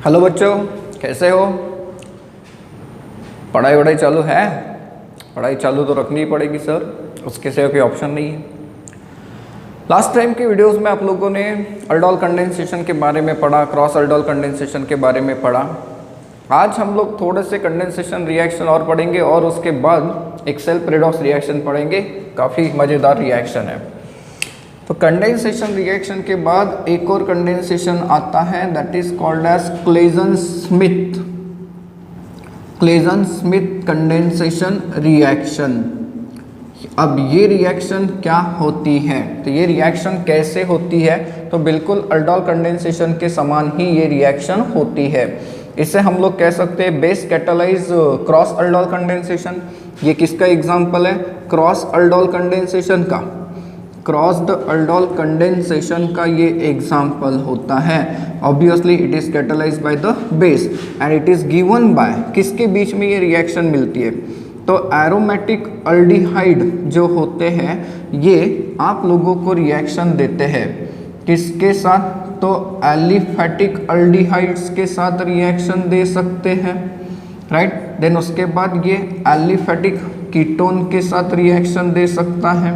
Hello बच्चों, कैसे हो? पढ़ाई वढ़ाई चालू है? पढ़ाई चालू तो रखनी ही पड़ेगी सर, उसके सिवा कोई ऑप्शन नहीं है। लास्ट टाइम की वीडियोस में आप लोगों ने अल्डोल कंडेंसेशन के बारे में पढ़ा, क्रॉस अल्डोल कंडेंसेशन के बारे में पढ़ा। आज हम लोग थोड़े से कंडेंसेशन रिएक्शन और पढ़ेंगे और उसके बाद एक सेल्फ रेडॉक्स रिएक्शन पढ़ेंगे। काफ़ी मज़ेदार रिएक्शन है। तो कंडेंसेशन रिएक्शन के बाद एक और कंडेंसेशन आता है, that is called as Claisen Schmidt condensation reaction. अब ये रिएक्शन क्या होती है, तो ये रिएक्शन कैसे होती है, तो बिल्कुल अल्डोल कंडेंसेशन के समान ही ये रिएक्शन होती है। इसे हम लोग कह सकते हैं base catalyse cross aldol condensation. ये किसका एग्जाम्पल है? क्रॉस अल्डोल कंडेंसेशन का, क्रॉस्ड अल्डोल कंडेंसेशन का ये एग्जाम्पल होता है। Obviously it is catalysed by the base and it is given bye, किसके बीच में ये रिएक्शन मिलती है, तो एरोमेटिक अल्डिहाइड जो होते हैं ये आप लोगों को रिएक्शन देते हैं। किसके साथ? तो एलिफेटिक अल्डिहाइड्स के साथ रिएक्शन दे सकते हैं, राइट। देन उसके बाद ये एलिफेटिक कीटोन के साथ रिएक्शन दे सकता है,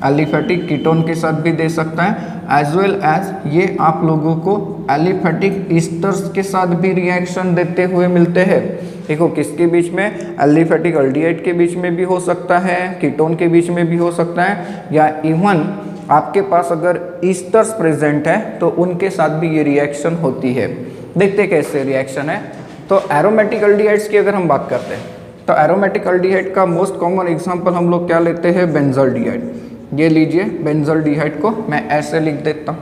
एलिफेटिक कीटोन के साथ भी दे सकता है, एज वेल एज ये आप लोगों को एलिफेटिक ईस्टर्स के साथ भी रिएक्शन देते हुए मिलते हैं। देखो किसके बीच में? एलिफेटिक अल्डिहाइड के बीच में भी हो सकता है, कीटोन के बीच में भी हो सकता है, या इवन आपके पास अगर ईस्टर्स प्रेजेंट है तो उनके साथ भी ये रिएक्शन होती है। देखते कैसे रिएक्शन है। तो एरोमेटिक अल्डिहाइड्स की अगर हम बात करते हैं तो एरोमेटिक अल्डिहाइड का मोस्ट कॉमन एग्जांपल हम लोग क्या लेते हैं? बेंजल्डिहाइड। ये लीजिए बेंजल्डिहाइड को मैं ऐसे लिख देता हूँ।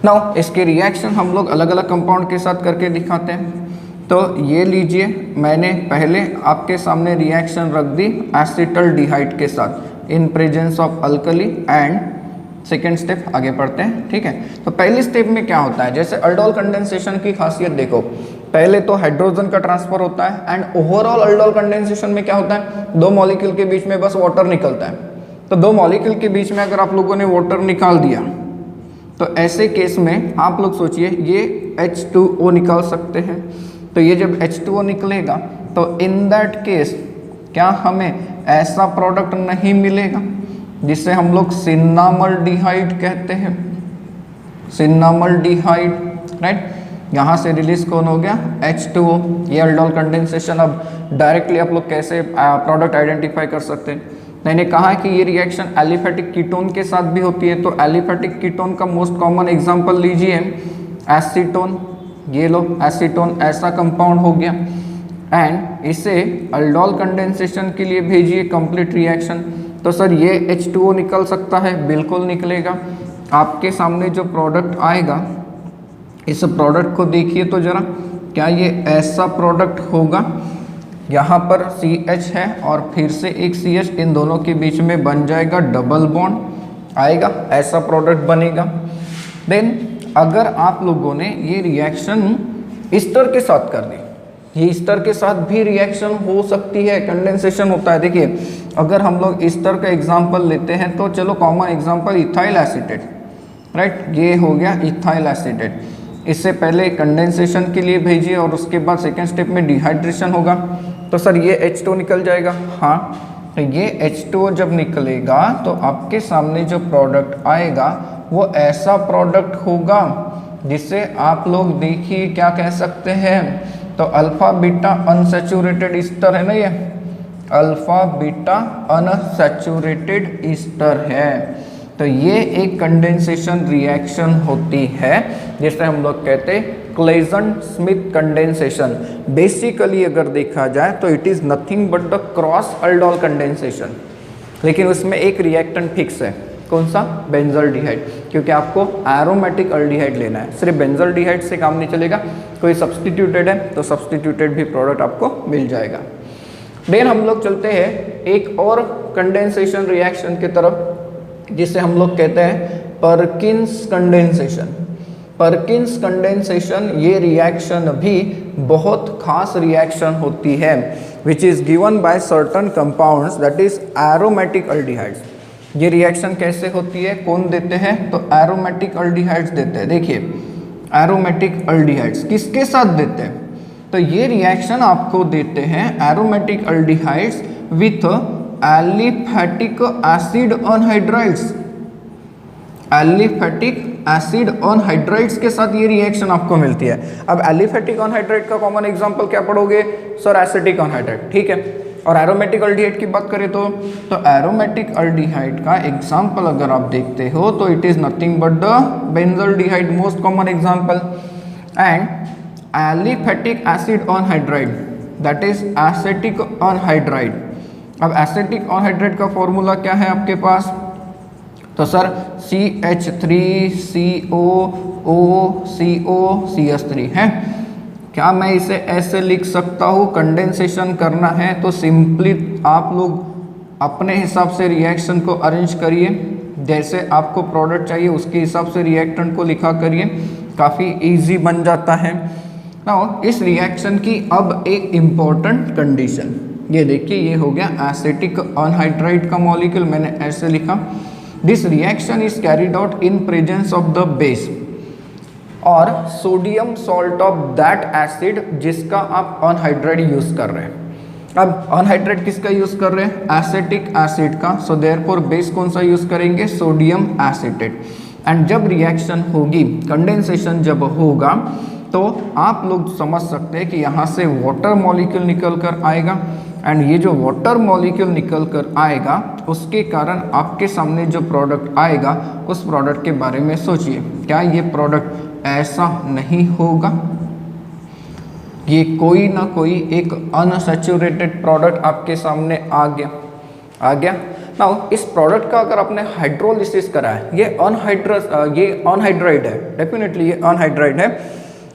नाउ इसके रिएक्शन हम लोग अलग अलग कंपाउंड के साथ करके दिखाते हैं। तो ये लीजिए, मैंने पहले आपके सामने रिएक्शन रख दी एसिटल्डिहाइड के साथ इन presence of alkali and second step आगे पढ़ते हैं, ठीक है। तो पहली स्टेप में क्या होता है, जैसे अल्डोल कंडेंसेशन की खासियत देखो, पहले तो हाइड्रोजन का ट्रांसफर होता है एंड ओवरऑल अल्डोल कंडेंसेशन में क्या होता है, दो मॉलिक्यूल के बीच में बस वाटर निकलता है। तो दो मॉलिक्यूल के बीच में अगर आप लोगों ने वाटर निकाल दिया तो ऐसे केस में आप लोग सोचिए ये H2O निकाल सकते हैं। तो ये जब H2O निकलेगा तो इन दैट केस क्या हमें ऐसा प्रोडक्ट नहीं मिलेगा जिसे हम लोग सिन्नामल्डिहाइड कहते हैं, सिन्नामल्डिहाइड, राइट। यहाँ से रिलीज कौन हो गया? H2O। ये अल्डोल कंडेंसेशन। अब डायरेक्टली आप लोग कैसे प्रोडक्ट आइडेंटिफाई कर सकते हैं? मैंने कहा कि ये रिएक्शन एलिफेटिक कीटोन के साथ भी होती है। तो एलिफेटिक कीटोन का मोस्ट कॉमन एग्जांपल लीजिए एसीटोन। ये लो एसीटोन ऐसा कंपाउंड हो गया एंड इसे अल्डोल कंडेंसेशन के लिए भेजिए कंप्लीट रिएक्शन। तो सर ये H2O निकल सकता है? बिल्कुल निकलेगा। आपके सामने जो प्रोडक्ट आएगा इस प्रोडक्ट को देखिए तो जरा, क्या ये ऐसा प्रोडक्ट होगा? यहाँ पर CH है और फिर से एक CH, इन दोनों के बीच में बन जाएगा डबल बॉन्ड, आएगा ऐसा प्रोडक्ट बनेगा। देन अगर आप लोगों ने ये रिएक्शन ईस्टर के साथ कर दी, ये ईस्टर के साथ भी रिएक्शन हो सकती है, कंडेंसेशन होता है। देखिए अगर हम लोग ईस्टर का एग्जांपल लेते हैं तो चलो common example ethyl acetate, right. ये हो गया इथाइल एसीटेट। इससे पहले कंडेंसेशन के लिए भेजिए और उसके बाद सेकेंड स्टेप में डिहाइड्रेशन होगा। तो सर ये H2O निकल जाएगा, हाँ। तो ये H2O जब निकलेगा तो आपके सामने जो प्रोडक्ट आएगा वो ऐसा प्रोडक्ट होगा जिसे आप लोग देखिए क्या कह सकते हैं, तो अल्फा बीटा अनसैचुरेटेड ईस्टर है ना, ये अल्फा बीटा अनसैचुरेटेड ईस्टर है। तो ये एक कंडेंसेशन रिएक्शन होती है जिसे हम लोग कहते हैं क्लेजन-स्मिथ कंडेंसेशन। बेसिकली अगर देखा जाए तो it is nothing but the cross aldol condensation, लेकिन उसमें एक रिएक्टेंट फिक्स है। कौन सा? बेंजल्डिहाइड, क्योंकि आपको एरोमेटिक अल्डिहाइड लेना है। सिर्फ बेंजल्डिहाइड से काम नहीं चलेगा, कोई सब्सटीट्यूटेड है तो सब्सटीट्यूटेड भी प्रोडक्ट आपको मिल जाएगा। देन हम लोग चलते हैं एक और कंडेंसेशन रिएक्शन की तरफ जिसे हम लोग कहते हैं परकिंस कंडेंसेशन। परकिंस कंडेंसेशन ये रिएक्शन भी बहुत खास रिएक्शन होती है which is given bye certain compounds that is aromatic aldehydes. ये रिएक्शन कैसे होती है, कौन देते हैं? तो एरोमेटिक अल्डिहाइड्स देते हैं। देखिए एरोमेटिक एल्डिहाइड्स किसके साथ देते हैं? तो ये रिएक्शन आपको देते हैं aromatic aldehydes with aliphatic acid anhydrides. Aliphatic acid anhydrides के साथ ये रिएक्शन आपको मिलती है। अब एलिफेटिक अनहाइड्राइड का कॉमन एग्जांपल क्या पढ़ोगे सर? एसिटिक अनहाइड्राइड, ठीक है। और एरोमेटिक एल्डिहाइड की बात करें तो एरोमेटिक एल्डिहाइड का एग्जांपल अगर आप देखते हो तो it is nothing but the benzaldehyde, most common example. And aliphatic acid anhydride that is acetic anhydride. अब एसिटिक अनहाइड्राइड का फॉर्मूला क्या है आपके पास? तो सर CH3COOCOCH3 है। क्या मैं इसे ऐसे लिख सकता हूँ? कंडेंसेशन करना है तो सिंपली आप लोग अपने हिसाब से रिएक्शन को अरेंज करिए, जैसे आपको प्रोडक्ट चाहिए उसके हिसाब से रिएक्टेंट को लिखा करिए, काफ़ी इजी बन जाता है। नाउ इस रिएक्शन की अब एक इम्पॉर्टेंट कंडीशन, ये देखिए ये हो गया एसिटिक अनहाइड्राइड का मॉलिक्यूल, मैंने ऐसे लिखा। This reaction is carried out in presence of the base और sodium salt of that acid जिसका आप अनहाइड्राइड यूज कर रहे हैं। अब अनहाइड्राइड किसका यूज कर रहे हैं? एसिटिक एसिड का। सो देयरफॉर बेस कौन सा यूज करेंगे? Sodium acetate. एंड जब रिएक्शन होगी, कंडेंसेशन जब होगा, तो आप लोग समझ सकते हैं कि यहाँ से वाटर मॉलिक्यूल निकल कर आएगा। एंड ये जो वाटर मॉलिक्यूल निकल कर आएगा उसके कारण आपके सामने जो प्रोडक्ट आएगा उस प्रोडक्ट के बारे में सोचिए। क्या ये प्रोडक्ट ऐसा नहीं होगा? ये कोई ना कोई एक अनसैचुरेटेड प्रोडक्ट आपके सामने आ गया। नाउ इस प्रोडक्ट का अगर आपने हाइड्रोलिसिस करा है, ये अनहाइड्राइड है, डेफिनेटली ये अनहाइड्राइड है।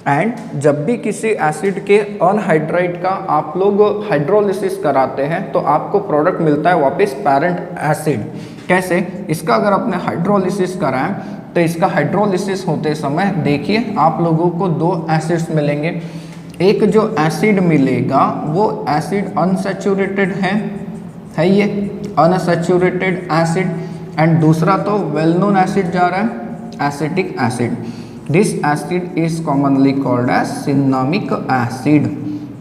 एंड जब भी किसी एसिड के अनहाइड्राइड का आप लोग हाइड्रोलिसिस कराते हैं तो आपको प्रोडक्ट मिलता है वापस पैरेंट एसिड। कैसे? इसका अगर आपने हाइड्रोलिसिस करा है तो इसका हाइड्रोलिसिस होते समय देखिए आप लोगों को दो एसिड्स मिलेंगे। एक जो एसिड मिलेगा वो एसिड अनसैचुरेटेड है ये अनसैचुरेटेड एसिड। एंड दूसरा तो वेल नोन एसिड जा रहा है, acetic acid. This acid is commonly called as cinnamic acid.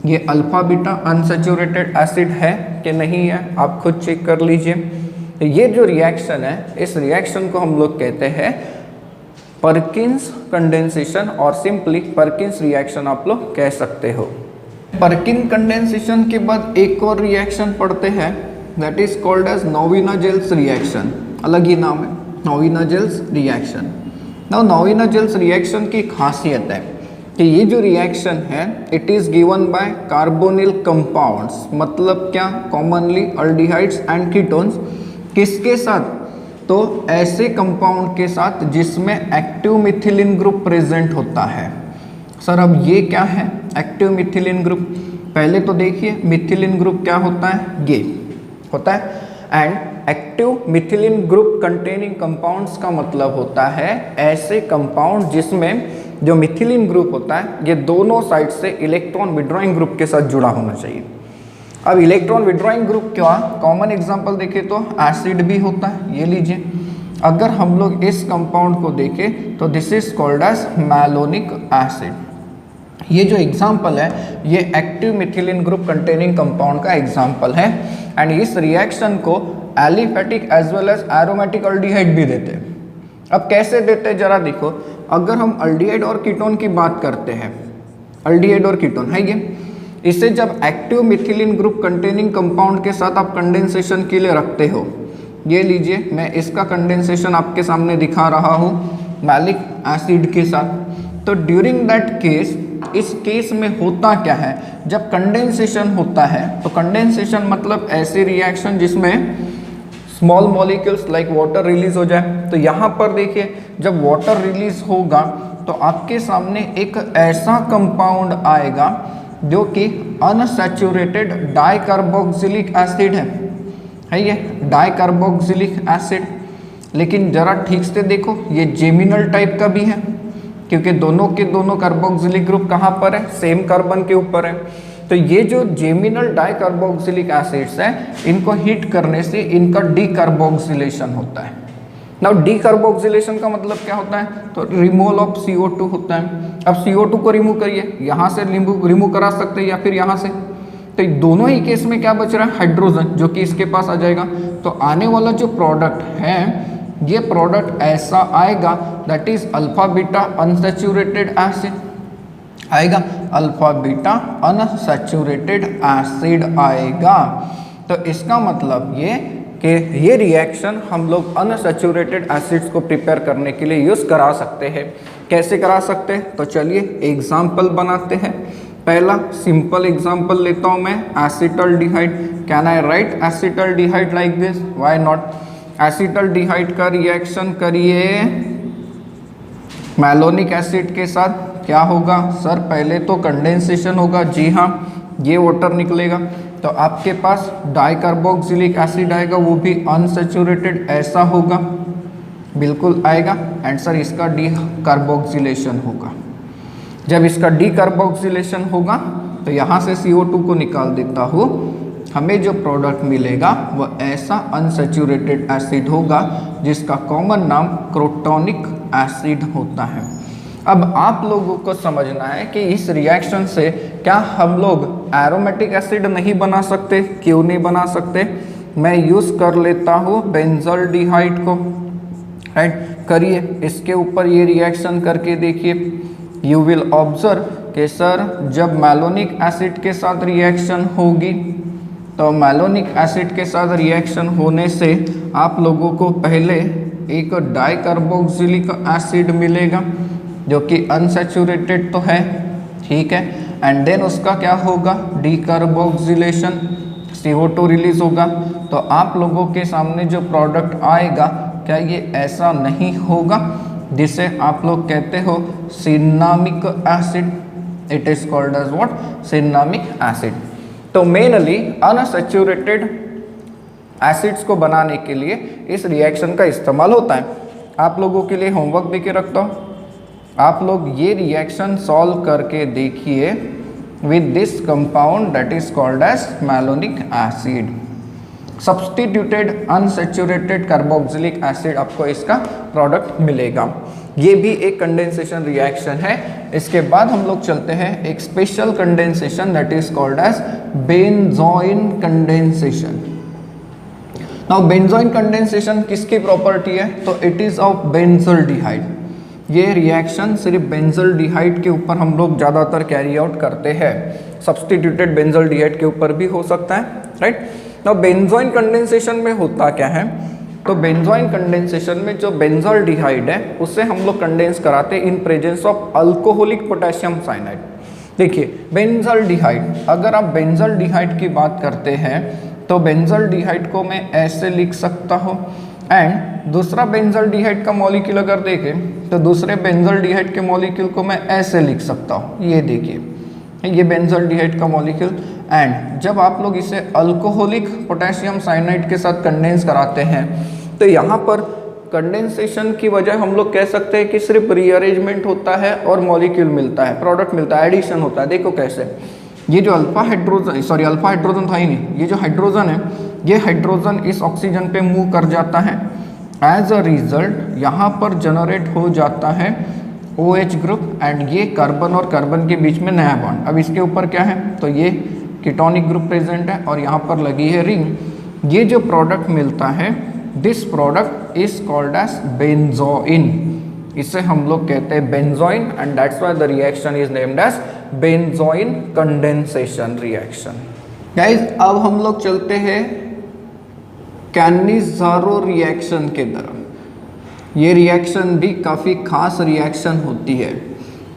ये अल्फा बीटा अनसैचुरेटेड एसिड है कि नहीं है, आप खुद चेक कर लीजिए। तो ये जो रिएक्शन है, इस रिएक्शन को हम लोग कहते हैं परकिंस कंडेंसेशन और सिंपली परकिंस रिएक्शन आप लोग कह सकते हो। परकिन कंडेंसेशन के बाद एक और रिएक्शन पढ़ते हैं, that is called as Knoevenagel's reaction. अलग ही नाम है, Knoevenagel's reaction. Now Knoevenagel's reaction की खासियत है कि ये जो रिएक्शन है it is given by carbonyl compounds, मतलब क्या? Commonly aldehydes and ketones. किसके साथ? तो ऐसे कंपाउंड के साथ जिसमें एक्टिव मिथिलिन ग्रुप प्रेजेंट होता है। सर अब ये क्या है एक्टिव मिथिलिन ग्रुप? पहले तो देखिए मिथिलिन ग्रुप क्या होता है, ये होता है। And active methylene group containing compounds का मतलब होता है ऐसे कंपाउंड जिसमें जो मिथिलिन ग्रुप होता है ये दोनों साइड से इलेक्ट्रॉन विड्रॉइंग ग्रुप के साथ जुड़ा होना चाहिए। अब इलेक्ट्रॉन विड्रॉइंग ग्रुप क्या? कॉमन एग्जांपल देखें तो एसिड भी होता है, ये लीजिए। अगर हम लोग इस कंपाउंड को देखें तो this is called as malonic acid. ये जो एग्जांपल है ये active methylene group containing compound का एग्जांपल है। एंड इस रिएक्शन को aliphatic as well as aromatic aldehyde भी देते हैं। अब कैसे देते हैं जरा देखो। अगर हम एल्डिहाइड और कीटोन की बात करते हैं, एल्डिहाइड और कीटोन है ये, इसे जब active methylene group containing compound के साथ आप कंडेंसेशन के लिए रखते हो, ये लीजिए मैं इसका कंडेंसेशन आपके सामने दिखा रहा हूँ मैलिक एसिड के साथ। तो ड्यूरिंग दैट केस, इस केस में होता क्या है, जब कंडेंसेशन होता है तो कंडेंसेशन मतलब ऐसी रिएक्शन जिसमें small molecules like water release हो जाए। तो यहाँ पर देखिए जब वाटर रिलीज होगा तो आपके सामने एक ऐसा कंपाउंड आएगा जो कि अनसैचुरेटेड डाइकार्बोक्सिलिक एसिड है ये डाइकार्बोक्सिलिक एसिड। लेकिन जरा ठीक से देखो ये जेमिनल टाइप का भी है क्योंकि दोनों के दोनों कार्बोक्सिलिक ग्रुप कहाँ पर है, सेम कार्बन के ऊपर है। तो ये जो जेमिनल डाइकार्बोक्सिलिक एसिड्स हैं इनको हीट करने से इनका डीकार्बोक्सिलेशन होता है। नाउ डीकार्बोक्सिलेशन का मतलब क्या होता है, तो रिमूवल ऑफ CO2 होता है। अब CO2 को रिमूव करिए, यहाँ से रिमूव करा सकते हैं या फिर यहाँ से, तो दोनों ही केस में क्या बच रहा है, हाइड्रोजन, जो कि इसके पास आ जाएगा। तो आने वाला जो प्रोडक्ट है, ये प्रोडक्ट ऐसा आएगा that is alpha beta unsaturated acid आएगा, अल्फा बीटा अनसैचुरेटेड एसिड आएगा। तो इसका मतलब ये कि ये रिएक्शन हम लोग अनसैचुरेटेड एसिड्स को प्रिपेयर करने के लिए यूज़ करा सकते हैं। कैसे करा सकते हैं, तो चलिए एग्जाम्पल बनाते हैं। पहला सिंपल एग्जाम्पल लेता हूँ मैं, acetaldehyde. Can I right acetaldehyde like this, why not. Acetaldehyde का रिएक्शन करिए मैलोनिक एसिड के साथ, क्या होगा सर, पहले तो कंडेंसेशन होगा, जी हाँ, ये वाटर निकलेगा, तो आपके पास डाइकार्बोक्सिलिक एसिड आएगा, वो भी अनसैचुरेटेड, ऐसा होगा, बिल्कुल आएगा। एंड सर इसका डीकार्बोक्सिलेशन होगा। जब इसका डीकार्बोक्सिलेशन होगा तो यहाँ से CO2 को निकाल देता हूँ, हमें जो प्रोडक्ट मिलेगा वह ऐसा अनसैचुरेटेड एसिड होगा जिसका कॉमन नाम क्रोटोनिक एसिड होता है। अब आप लोगों को समझना है कि इस रिएक्शन से क्या हम लोग एरोमेटिक एसिड नहीं बना सकते, क्यों नहीं बना सकते। मैं यूज़ कर लेता हूँ बेंजल्डिहाइड को, राइट, करिए इसके ऊपर ये रिएक्शन करके देखिए। यू विल ऑब्जर्व कि सर जब मैलोनिक एसिड के साथ रिएक्शन होगी, तो मैलोनिक एसिड के साथ रिएक्शन होने से आप लोगों को पहले एक डाइकार्बोक्सिलिक एसिड मिलेगा जो कि अनसैचुरेटेड तो है, ठीक है, एंड देन उसका क्या होगा, डीकार्बोक्सिलेशन, CO2 रिलीज होगा। तो आप लोगों के सामने जो प्रोडक्ट आएगा, क्या ये ऐसा नहीं होगा, जिसे आप लोग कहते हो cinnamic acid. It is called as what, cinnamic acid. तो मेनली अनसैचुरेटेड एसिड्स को बनाने के लिए इस रिएक्शन का इस्तेमाल होता है। आप लोगों के लिए होमवर्क दे के रखता हूँ, आप लोग ये रिएक्शन सॉल्व करके देखिए with this compound that is called as malonic acid. Substituted unsaturated carboxylic acid आपको इसका प्रोडक्ट मिलेगा। ये भी एक कंडेंसेशन रिएक्शन है। इसके बाद हम लोग चलते हैं एक special condensation that is called as benzoin condensation. Now benzoin condensation किसकी प्रॉपर्टी है, तो इट इज ऑफ बेंजल्डिहाइड। ये रिएक्शन सिर्फ बेंजल्डिहाइड के ऊपर हम लोग ज़्यादातर कैरी आउट करते हैं, सब्स्टिट्यूटेड बेंजल्डिहाइड के ऊपर भी हो सकता है, राइट। नाउ बेंजोइन कंडेंसेशन में होता क्या है, तो बेंजोइन कंडेंसेशन में जो बेंजल्डिहाइड है उसे हम लोग कंडेंस कराते हैं इन presence of alcoholic potassium cyanide. देखिए बेंजल्डिहाइड, अगर आप बेंजल्डिहाइड की बात करते हैं तो बेंजल्डिहाइड को मैं ऐसे लिख सकता हूँ, एंड दूसरा बेंजल्डिहाइड का मॉलिक्यूल अगर देखें तो दूसरे बेंजल्डिहाइड के मॉलिक्यूल को मैं ऐसे लिख सकता हूँ, ये देखिए ये बेंजल्डिहाइड का मॉलिक्यूल। एंड जब आप लोग इसे अल्कोहलिक पोटेशियम साइनाइड के साथ कंडेंस कराते हैं तो यहाँ पर कंडेंसेशन की वजह हम लोग कह सकते हैं कि सिर्फ रीअरेंजमेंट होता है और मॉलिक्यूल मिलता है, प्रोडक्ट मिलता है, एडिशन होता है। देखो कैसे, ये जो अल्फा हाइड्रोजन था ही नहीं, ये जो हाइड्रोजन है, ये हाइड्रोजन इस ऑक्सीजन पे मूव कर जाता है। एज अ रिजल्ट यहाँ पर जनरेट हो जाता है OH ग्रुप, एंड ये कार्बन और कार्बन के बीच में नया बॉन्ड। अब इसके ऊपर क्या है, तो ये कीटोनिक ग्रुप प्रेजेंट है और यहाँ पर लगी है रिंग। ये जो प्रोडक्ट मिलता है, this product is called as benzoin. इसे हम लोग कहते हैं benzoin, and that's why the reaction is named as benzoin condensation reaction. Guys अब हम लोग चलते हैं कैनिज़ारो रिएक्शन के तरफ। ये रिएक्शन भी काफ़ी खास रिएक्शन होती है।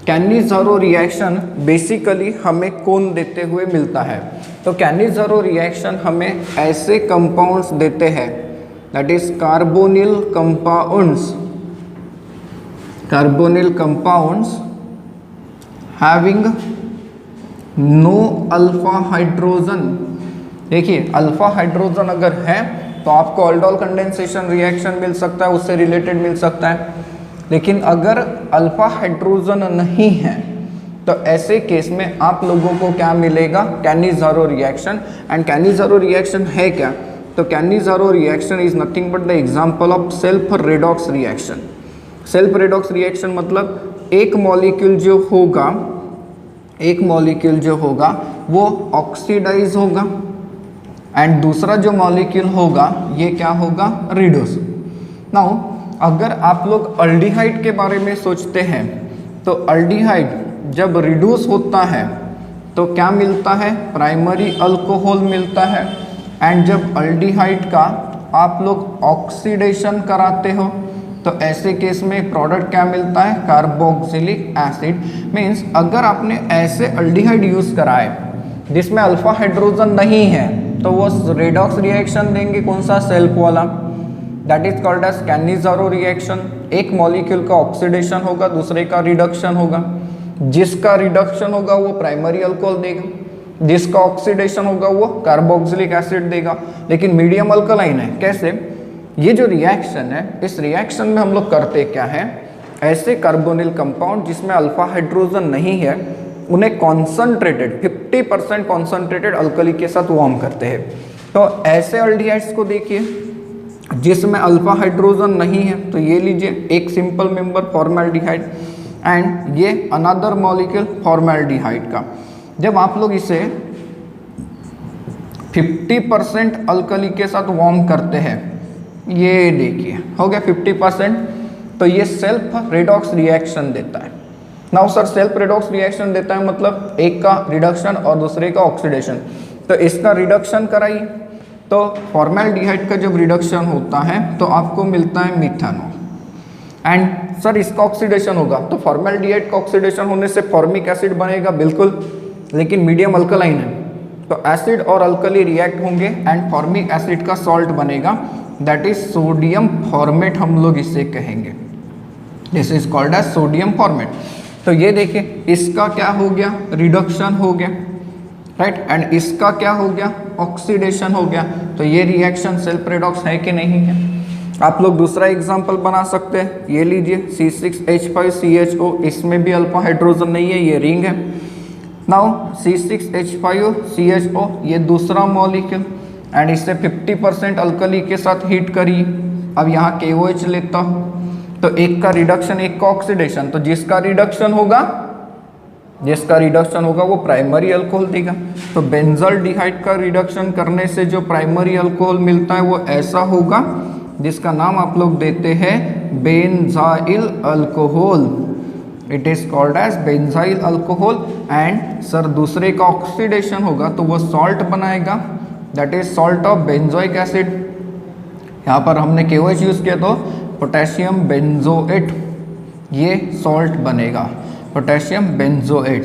कैनिज़ारो रिएक्शन बेसिकली हमें कौन देते हुए मिलता है, तो कैनिज़ारो रिएक्शन हमें ऐसे कंपाउंड्स देते हैं that is carbonyl compounds having no alpha hydrogen. देखिए अल्फा हाइड्रोजन अगर है तो आपको ऑल्डोल कंडेंसेशन रिएक्शन मिल सकता है, उससे रिलेटेड मिल सकता है। लेकिन अगर अल्फा हाइड्रोजन नहीं है तो ऐसे केस में आप लोगों को क्या मिलेगा, Cannizzaro reaction. And Cannizzaro reaction है क्या, तो Cannizzaro reaction is nothing but the example of self redox reaction. Self redox reaction मतलब एक मॉलिक्यूल जो होगा वो ऑक्सीडाइज होगा एंड दूसरा जो मॉलिक्यूल होगा ये क्या होगा, रिड्यूस। नाउ अगर आप लोग अल्डिहाइड के बारे में सोचते हैं तो अल्डिहाइड जब रिड्यूस होता है तो क्या मिलता है, प्राइमरी अल्कोहल मिलता है। एंड जब अल्डिहाइड का आप लोग ऑक्सीडेशन कराते हो तो ऐसे केस में प्रोडक्ट क्या मिलता है, कार्बोक्सिलिक एसिड। मीन्स अगर आपने ऐसे अल्डिहाइड यूज कराए जिसमें अल्फा हाइड्रोजन नहीं है तो वो रेडॉक्स रिएक्शन देंगे, कौन सा, सेल्फ वाला। That is called as Cannizzaro reaction. एक मॉलिक्यूल का ऑक्सीडेशन होगा, दूसरे का रिडक्शन होगा। जिसका रिडक्शन होगा वो प्राइमरी अल्कोहल देगा, जिसका ऑक्सीडेशन होगा वो कार्बोक्सिलिक एसिड देगा। लेकिन मीडियम अल्कलाइन है, कैसे, ये जो रिएक्शन है इस रिएक्शन में हम लोग करते क्या है, ऐसे कार्बोनिल कंपाउंड जिसमें अल्फा हाइड्रोजन नहीं है उन्हें कॉन्सनट्रेटेड 50% कॉन्सनट्रेटेड अल्कली के साथ वार्म करते हैं। तो ऐसे अल्डिहाइड्स को देखिए जिसमें अल्फा हाइड्रोजन नहीं है, तो ये लीजिए एक सिंपल मेंबर फॉर्मल्डिहाइड एंड ये अनदर मॉलिक्यूल फॉर्मल्डिहाइड का। जब आप लोग इसे 50% अल्कली के साथ वार्म करते हैं, ये देखिए हो गया 50%, तो ये सेल्फ रेडॉक्स रिएक्शन देता है। Now sir self redox reaction देता है मतलब एक का रिडक्शन और दूसरे का ऑक्सीडेशन, तो इसका रिडक्शन कराइए। तो फॉर्मल्डिहाइड का जब रिडक्शन होता है तो आपको मिलता है मिथानॉल। एंड सर इसका ऑक्सीडेशन होगा तो फॉर्मल्डिहाइड का ऑक्सीडेशन होने से फॉर्मिक एसिड बनेगा, बिल्कुल, लेकिन मीडियम अल्कलाइन है तो एसिड और अल्कली रिएक्ट होंगे एंड फॉर्मिक एसिड का सॉल्ट बनेगा, दैट इज सोडियम फॉर्मेट हम लोग इसे कहेंगे। This is called as sodium formate. तो ये देखिए इसका क्या हो गया, रिडक्शन हो गया, राइट, एंड इसका क्या हो गया, ऑक्सीडेशन हो गया। तो ये रिएक्शन सेल्फ रेडॉक्स है कि नहीं है। आप लोग दूसरा एग्जांपल बना सकते हैं, ये लीजिए C6H5CHO, इसमें भी अल्फा हाइड्रोजन नहीं है, ये रिंग है। नाउ C6H5CHO ये दूसरा मॉलिक्यूल एंड इससे 50% अल्कली के साथ हीट करिए। अब यहाँ KOH लेता हूँ तो एक का रिडक्शन एक का ऑक्सीडेशन, तो जिसका रिडक्शन होगा वो प्राइमरी अल्कोहल देगा। तो बेंजल्डिहाइड का रिडक्शन करने से जो प्राइमरी अल्कोहल मिलता है वो ऐसा होगा जिसका नाम आप लोग देते हैं benzyl alcohol. It is called as benzyl alcohol. And sir दूसरे का ऑक्सीडेशन होगा तो वो सॉल्ट बनाएगा, that is salt of benzoic acid. यहाँ पर हमने KOH यूज किया तो पोटेशियम बेंजोएट, ये सॉल्ट बनेगा, पोटेशियम बेंजोएट,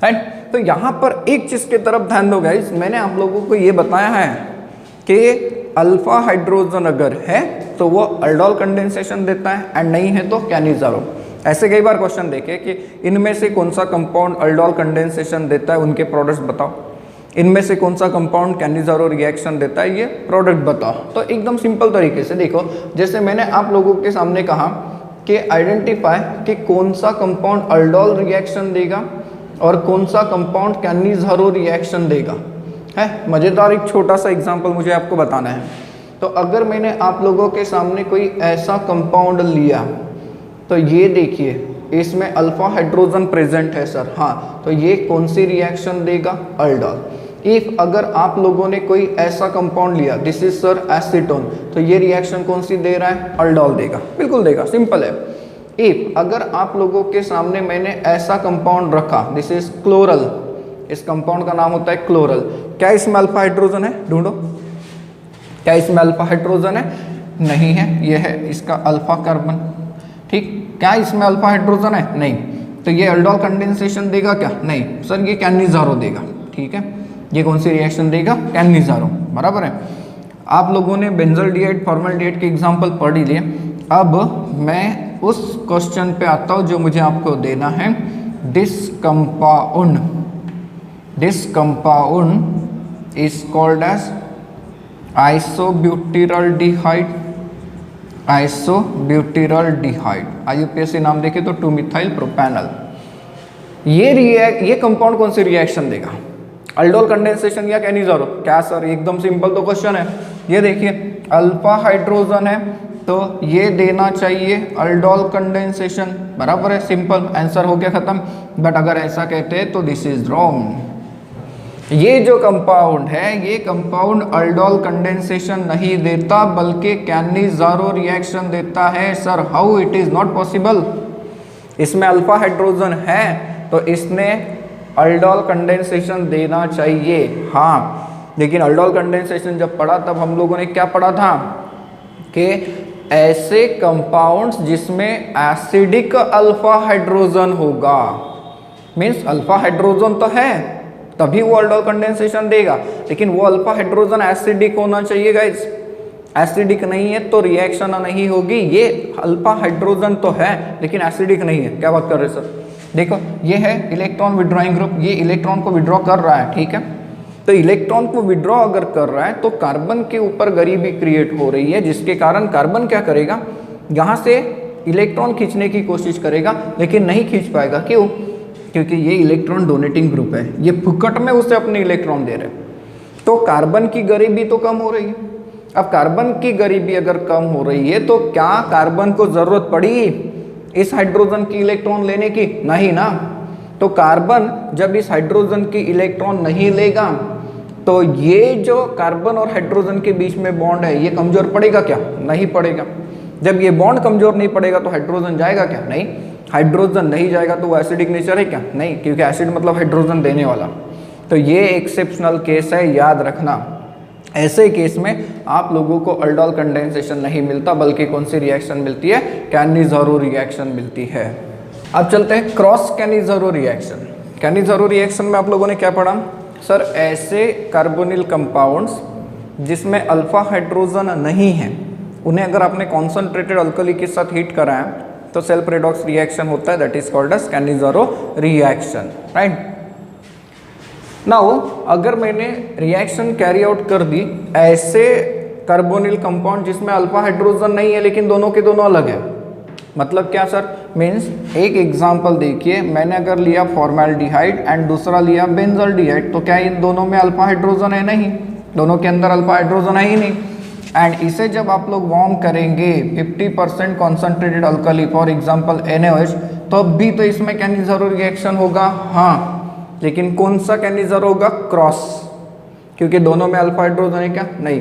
राइट। तो यहाँ पर एक चीज की तरफ ध्यान दो गाइस, मैंने आप लोगों को ये बताया है कि अल्फा हाइड्रोजन अगर है तो वो अल्डोल कंडेंसेशन देता है एंड नहीं है तो कैनिज़ारो। ऐसे कई बार क्वेश्चन देखे कि इनमें से कौन सा कंपाउंड अल्डोल कंडेंसेशन देता है, उनके प्रोडक्ट्स बताओ। इनमें से कौन सा कंपाउंड कैनिज़ारो रिएक्शन देता है, ये प्रोडक्ट बताओ। तो एकदम सिंपल तरीके से देखो, जैसे मैंने आप लोगों के सामने कहा कि आइडेंटिफाई कि कौन सा कंपाउंड अल्डोल रिएक्शन देगा और कौन सा कंपाउंड कैनिज़ारो रिएक्शन देगा, है मज़ेदार। एक छोटा सा एग्जांपल मुझे आपको बताना है। तो अगर मैंने आप लोगों के सामने कोई ऐसा कंपाउंड लिया तो ये देखिए इसमें अल्फा हाइड्रोजन प्रेजेंट है सर, हाँ, तो ये कौन सी रिएक्शन देगा, अल्डोल। इफ अगर आप लोगों ने कोई ऐसा कंपाउंड लिया, दिस इज सर एसीटोन, तो ये रिएक्शन कौन सी दे रहा है, अल्डोल देगा, बिल्कुल देगा, सिंपल है। इफ अगर आप लोगों के सामने मैंने ऐसा कंपाउंड रखा, दिस इज क्लोरल, इस कंपाउंड का नाम होता है क्लोरल, क्या इसमें अल्फा हाइड्रोजन है, ढूंढो, क्या इसमें अल्फा हाइड्रोजन है, नहीं है, ये है इसका अल्फा कार्बन, ठीक। क्या इसमें अल्फा हाइड्रोजन है, नहीं, तो ये अल्डोल कंडेंसेशन देगा क्या, नहीं सर, ये कैनिज़ारो देगा, ठीक है। ये कौन सी रिएक्शन देगा, कैनिज़ारो, बराबर है। आप लोगों ने बेंजल्डिहाइड फॉर्मल्डिहाइड के एग्जांपल पढ़ ही लिए। अब मैं उस क्वेश्चन पे आता हूँ जो मुझे आपको देना है। This compound is called as isobutyraldehyde, isobutyraldehyde, IUPAC नाम देखे तो 2 मिथाइल प्रोपेनॉल। ये कंपाउंड कौन सी रिएक्शन देगा, अल्डोल कंडेंसेशन या कैनिज़ारो? क्या सर, एकदम सिंपल तो क्वेश्चन है। ये देखिए अल्फा हाइड्रोजन है तो ये देना चाहिए अल्डोल कंडेंसेशन, बराबर है, सिंपल आंसर हो गया खत्म। बट अगर ऐसा कहते हैं तो दिस इज रॉन्ग। ये जो कंपाउंड है ये कंपाउंड अल्डोल कंडेंसेशन नहीं देता बल्कि कैनिज़ारो रिएक्शन देता है। Sir how it is not possible? इसमें अल्फा हाइड्रोजन है तो इसने अल्डोल कंडेंसेशन देना चाहिए, हाँ। लेकिन अल्डोल कंडेंसेशन जब पढ़ा तब हम लोगों ने क्या पढ़ा था कि ऐसे कंपाउंड्स जिसमें एसिडिक अल्फा हाइड्रोजन होगा, मीन्स अल्फा हाइड्रोजन तो है तभी वो अल्डोल कंडेंसेशन देगा, लेकिन वो अल्फा हाइड्रोजन एसिडिक होना चाहिए गाइस। एसिडिक नहीं है तो रिएक्शन नहीं होगी। ये अल्फा हाइड्रोजन तो है लेकिन एसिडिक नहीं है। क्या बात कर रहे हैं सर? देखो ये है इलेक्ट्रॉन विड्रॉइंग ग्रुप, ये इलेक्ट्रॉन को विड्रॉ कर रहा है, ठीक है। तो इलेक्ट्रॉन को विड्रॉ अगर कर रहा है तो कार्बन के ऊपर गरीबी क्रिएट हो रही है, जिसके कारण कार्बन क्या करेगा, यहाँ से इलेक्ट्रॉन खींचने की कोशिश करेगा लेकिन नहीं खींच पाएगा। क्यों? क्योंकि ये इलेक्ट्रॉन डोनेटिंग ग्रुप है, ये फुकट में उसे अपने इलेक्ट्रॉन दे रहे हैं। तो कार्बन की गरीबी तो कम हो रही है। अब कार्बन की गरीबी अगर कम हो रही है तो क्या कार्बन को जरूरत पड़ी इस हाइड्रोजन की इलेक्ट्रॉन लेने की? नहीं ना। तो कार्बन जब इस हाइड्रोजन की इलेक्ट्रॉन नहीं लेगा तो ये जो कार्बन और हाइड्रोजन के बीच में बॉन्ड है ये कमजोर पड़ेगा क्या? नहीं पड़ेगा। जब ये बॉन्ड कमजोर नहीं पड़ेगा तो हाइड्रोजन जाएगा क्या? नहीं। हाइड्रोजन नहीं जाएगा तो वो एसिडिक नेचर है क्या? नहीं, क्योंकि एसिड मतलब हाइड्रोजन देने वाला। तो ये एक्सेप्शनल केस है, याद रखना। ऐसे केस में आप लोगों को अल्डोल कंडेंसेशन नहीं मिलता बल्कि कौन सी रिएक्शन मिलती है? कैनिज़ारो रिएक्शन मिलती है। अब चलते हैं cross Cannizzaro reaction. Cannizzaro reaction में आप लोगों ने क्या पढ़ा? सर ऐसे कार्बोनिल कंपाउंड्स जिसमें अल्फा हाइड्रोजन नहीं है उन्हें अगर आपने कॉन्सनट्रेटेड अल्कली के साथ हीट कराया तो सेल्फ रेडॉक्स रिएक्शन होता है, that is called as Cannizzaro reaction, right. Now अगर मैंने रिएक्शन कैरी आउट कर दी ऐसे कार्बोनिल कंपाउंड जिसमें अल्फा हाइड्रोजन नहीं है लेकिन दोनों के दोनों अलग है, मतलब क्या सर? मीन्स एक एग्जांपल देखिए, मैंने अगर लिया फॉर्मेल्डिहाइड एंड दूसरा लिया बेंजल्डिहाइड, तो क्या इन दोनों में अल्फा हाइड्रोजन है? नहीं, दोनों के अंदर अल्फा हाइड्रोजन है ही नहीं। एंड इसे जब आप लोग वार्म करेंगे 50% concentrated alkali for example NaOH, तो अब भी तो इसमें कैनिज़ारो रिएक्शन होगा, हाँ। लेकिन कौन सा कैनिज़ारो होगा? क्रॉस, क्योंकि दोनों में अल्फा हाइड्रोजन है क्या? नहीं।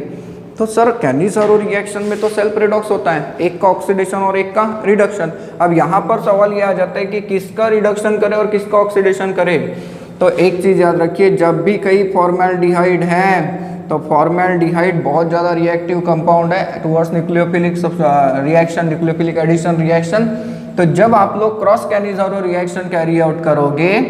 तो सर कैनिज़ारो रिएक्शन में तो सेल्फ रेडॉक्स होता है, एक का ऑक्सीडेशन और एक का रिडक्शन। अब यहाँ पर सवाल ये आ जाता है कि किसका रिडक्शन करे और किसका ऑक्सीडेशन करे। तो एक चीज़ याद रखिए, जब भी कई फॉर्मेल्डिहाइड है तो फॉर्मेल्डिहाइड बहुत ज़्यादा रिएक्टिव कंपाउंड है towards nucleophilic reaction, nucleophilic addition reaction. तो जब आप लोग cross Cannizzaro reaction carry out करोगे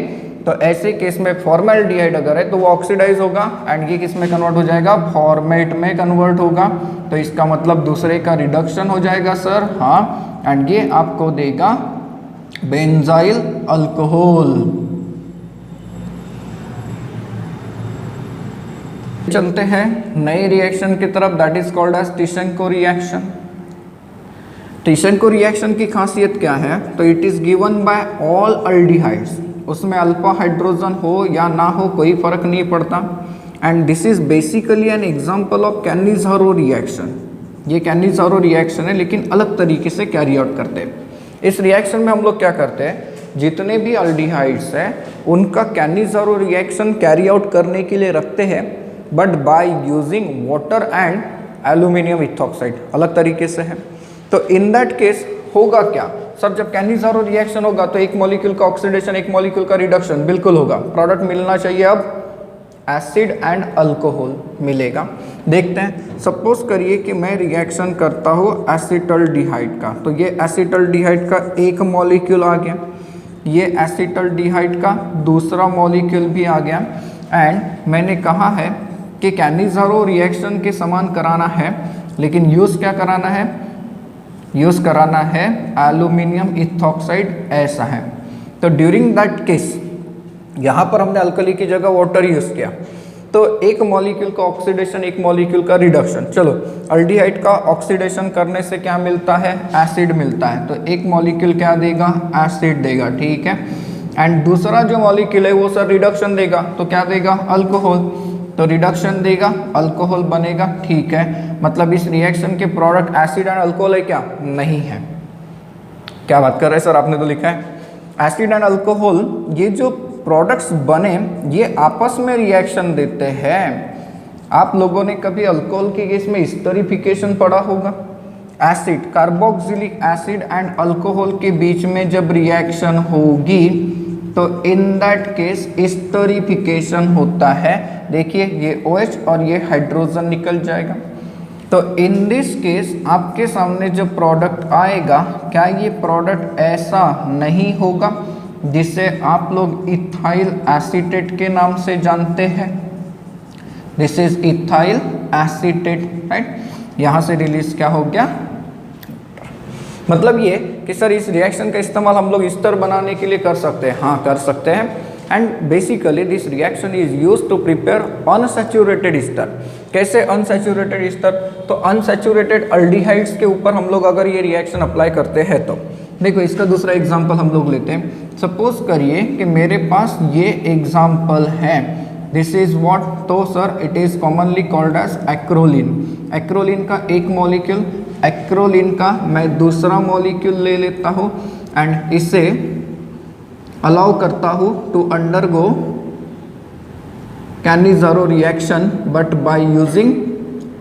तो ऐसे केस में फॉर्मेल्डिहाइड अगर है तो वो ऑक्सीडाइज होगा एंड ये किस में कन्वर्ट हो जाएगा? फॉर्मेट में कन्वर्ट होगा। तो इसका मतलब दूसरे का रिडक्शन हो जाएगा सर, हाँ। एंड ये आपको देगा बेंजाइल अल्कोहल। चलते हैं नई रिएक्शन की तरफ, that is called as Tishchenko reaction. Tishchenko reaction की खासियत क्या है? तो it is given by all aldehydes, उसमें अल्फा हाइड्रोजन हो या ना हो कोई फर्क नहीं पड़ता। And this is basically an example of Cannizzaro reaction. ये कैनिज़ारो रिएक्शन है लेकिन अलग तरीके से कैरी आउट करते हैं। इस रिएक्शन में हम लोग क्या करते हैं, जितने भी अल्डिहाइड्स हैं उनका कैनिज़ारो रिएक्शन कैरी आउट करने के लिए रखते हैं, but by using water and aluminium ethoxide, अलग तरीके से है। तो इन दैट केस होगा क्या सर? जब कैनिज़ारो रिएक्शन होगा तो एक मॉलिक्यूल का ऑक्सीडेशन एक मॉलिक्यूल का रिडक्शन बिल्कुल होगा। प्रोडक्ट मिलना चाहिए, अब एसिड एंड अल्कोहल मिलेगा। देखते हैं, सपोज करिए कि मैं रिएक्शन करता हूँ एसिटल्डिहाइड का, तो ये एसिटल्डिहाइड का एक मॉलिक्यूल आ गया, ये एसिटल्डिहाइड का दूसरा मॉलिक्यूल भी आ गया। एंड मैंने कहा है कि कैनिज़ारो रिएक्शन के समान कराना है, लेकिन यूज़ क्या कराना है? यूज़ कराना है एल्यूमिनियम इथॉक्साइड, ऐसा है। तो ड्यूरिंग दैट केस यहाँ पर हमने अल्कली की जगह वाटर यूज़ किया, तो एक मॉलिक्यूल का ऑक्सीडेशन एक मॉलिक्यूल का रिडक्शन। चलो, अल्डिहाइड का ऑक्सीडेशन करने से क्या मिलता है? एसिड मिलता है। तो एक मॉलिक्यूल क्या देगा? एसिड देगा, ठीक है। एंड दूसरा जो मॉलिक्यूल है वो सर रिडक्शन देगा, तो क्या देगा, अल्कोहल, तो रिडक्शन देगा, अल्कोहल बनेगा, ठीक है। मतलब इस रिएक्शन के प्रोडक्ट एसिड एंड अल्कोहल है क्या, नहीं है। क्या बात कर रहे हैं सर, आपने तो लिखा है एसिड एंड अल्कोहल, ये जो प्रोडक्ट्स बने ये आपस में रिएक्शन देते हैं। आप लोगों ने कभी अल्कोहल के केस में एस्टरिफिकेशन पढ़ा होगा। Acid, carboxylic acid and alcohol के बीच में जब रिएक्शन होगी तो इन दैट केस एस्टरिफिकेशन होता है। देखिए ये OH और ये हाइड्रोजन निकल जाएगा। तो इन दिस केस आपके सामने जो प्रोडक्ट आएगा, क्या ये प्रोडक्ट ऐसा नहीं होगा जिसे आप लोग इथाइल एसीटेट के नाम से जानते हैं। This is ethyl acetate, right. यहाँ से रिलीज क्या हो गया, मतलब ये कि सर इस रिएक्शन का इस्तेमाल हम लोग ईस्टर बनाने के लिए कर सकते हैं, हाँ कर सकते हैं। And basically this reaction is used to prepare unsaturated ester. कैसे अनसैचुरेटेड ईस्टर, तो अनसैचुरेटेड अल्डिहाइड्स के ऊपर हम लोग अगर ये रिएक्शन अप्लाई करते हैं तो देखो इसका दूसरा एग्जांपल हम लोग लेते हैं। सपोज करिए कि मेरे पास ये एग्जांपल है, दिस इज व्हाट, तो sir it is commonly called as acrolein. Acrolein का एक मॉलिक्यूल, एक्रोलिन का मैं दूसरा मॉलिक्यूल ले लेता हूँ एंड इसे अलाउ करता हूँ to undergo Cannizzaro reaction but by using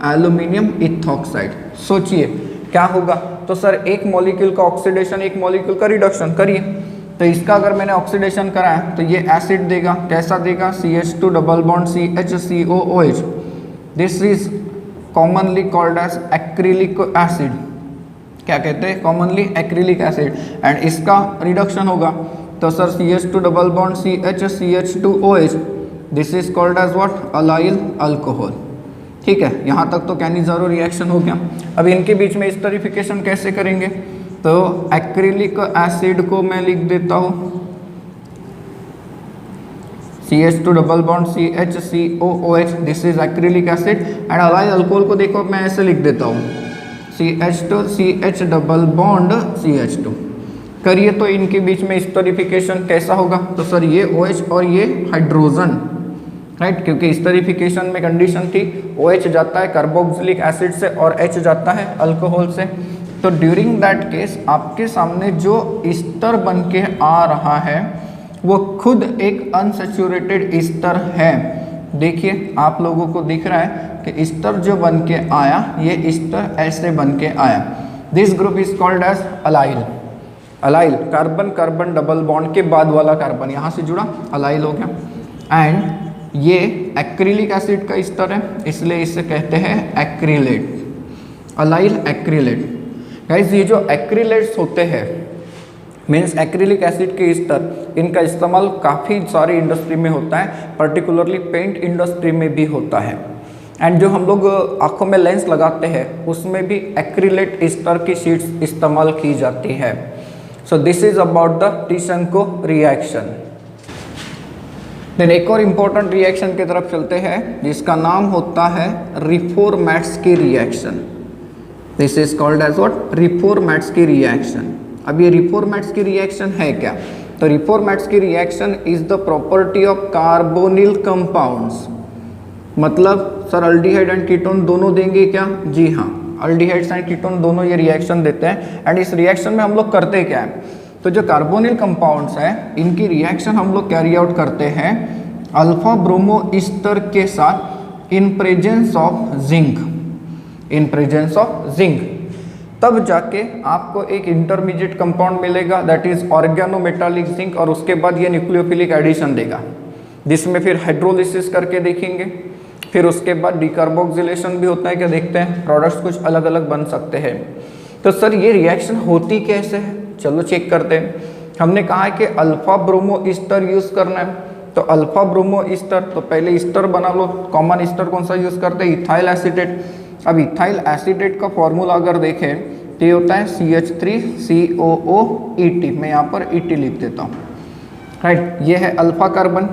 aluminium ethoxide. सोचिए क्या होगा, तो सर एक मॉलिक्यूल का ऑक्सीडेशन, एक मॉलिक्यूल का रिडक्शन करिए। तो इसका अगर मैंने ऑक्सीडेशन कराया तो ये एसिड देगा, कैसा देगा, CH2 double bond CHCOOH। This is commonly called as acrylic acid. क्या कहते हैं, कॉमनली एक्रिलिक एसिड। एंड इसका रिडक्शन होगा तो sir CH2 double bond CH2OH। This is called as what, allyl alcohol. ठीक है, यहाँ तक तो कैनिज़ारो रिएक्शन हो गया। अब इनके बीच में एस्टरिफिकेशन कैसे करेंगे, तो एक्रिलिक एसिड को मैं लिख देता हूँ CH2 double bond CHCOOH। This is acrylic acid. And allyl alcohol को देखो मैं ऐसे लिख देता हूँ CH2 CH double bond CH2। करिए तो इनके बीच में एस्टरिफिकेशन कैसा होगा, तो सर ये OH और ये हाइड्रोजन, राइट, क्योंकि एस्टरिफिकेशन में कंडीशन थी OH जाता है कार्बोक्सिलिक एसिड से और H जाता है अल्कोहल से। तो ड्यूरिंग दैट केस आपके सामने जो ईस्टर बन के आ रहा है वो खुद एक अनसैचुरेटेड ईस्टर है। देखिए आप लोगों को दिख रहा है कि ईस्टर जो बन के आया ये ईस्टर ऐसे बन के आया। This group is called as allyl. Allyl carbon carbon double bond के बाद वाला कार्बन यहाँ से जुड़ा, अलाइल हो गया। एंड ये एक्रिलिक एसिड का ईस्टर है, इसलिए इसे कहते हैं एक्रिलेट, अलाइल एक्रिलेट। गाइस ये जो एक्रिलेट्स होते हैं मीन्स एक्रिलिक एसिड के ईस्टर, इनका इस्तेमाल काफ़ी सारी इंडस्ट्री में होता है, पर्टिकुलरली पेंट इंडस्ट्री में भी होता है। एंड जो हम लोग आँखों में लेंस लगाते हैं उसमें भी एक्रिलेट ईस्टर की शीट्स इस्तेमाल की जाती है। So this is about the Tishchenko reaction. Then एक और इम्पोर्टेंट रिएक्शन की तरफ चलते हैं जिसका नाम होता है Reformatsky reaction. This is called as what, Reformatsky reaction. अब ये रिफोर्मेट्स्की रिएक्शन है क्या, तो Reformatsky reaction is the property of carbonyl compounds. मतलब सर अल्डिहाइड एंड कीटोन दोनों देंगे क्या, जी हाँ, अल्डिहाइड्स एंड कीटोन दोनों ये रिएक्शन देते हैं। एंड इस रिएक्शन में हम लोग करते क्या है, तो जो कार्बोनिल कंपाउंड्स हैं इनकी रिएक्शन हम लोग कैरी आउट करते हैं अल्फा ब्रोमो ईस्टर के साथ इन presence of zinc, in presence of zinc. तब जाके आपको एक इंटरमीडिएट कंपाउंड मिलेगा दैट इज ऑर्गेनोमेटालिक जिंक, और उसके बाद ये न्यूक्लियोफिलिक एडिशन देगा जिसमें फिर हाइड्रोलिसिस करके देखेंगे। फिर उसके बाद डिकार्बोक्सिलेशन भी होता है, क्या देखते हैं, प्रोडक्ट्स कुछ अलग अलग बन सकते हैं। तो सर ये रिएक्शन होती कैसे है, चलो चेक करते हैं। हमने कहा है कि अल्फा ब्रोमो ईस्टर यूज़ करना है, तो अल्फा ब्रोमो ईस्टर, तो पहले ईस्टर बना लो। कॉमन ईस्टर कौन सा यूज़ करते हैं, इथाइल एसीटेट। अब इथाइल एसीटेट का फॉर्मूला अगर देखें तो ये होता है CH3COOET। मैं यहाँ पर ET लिख देता हूँ, राइट। ये है अल्फा कार्बन,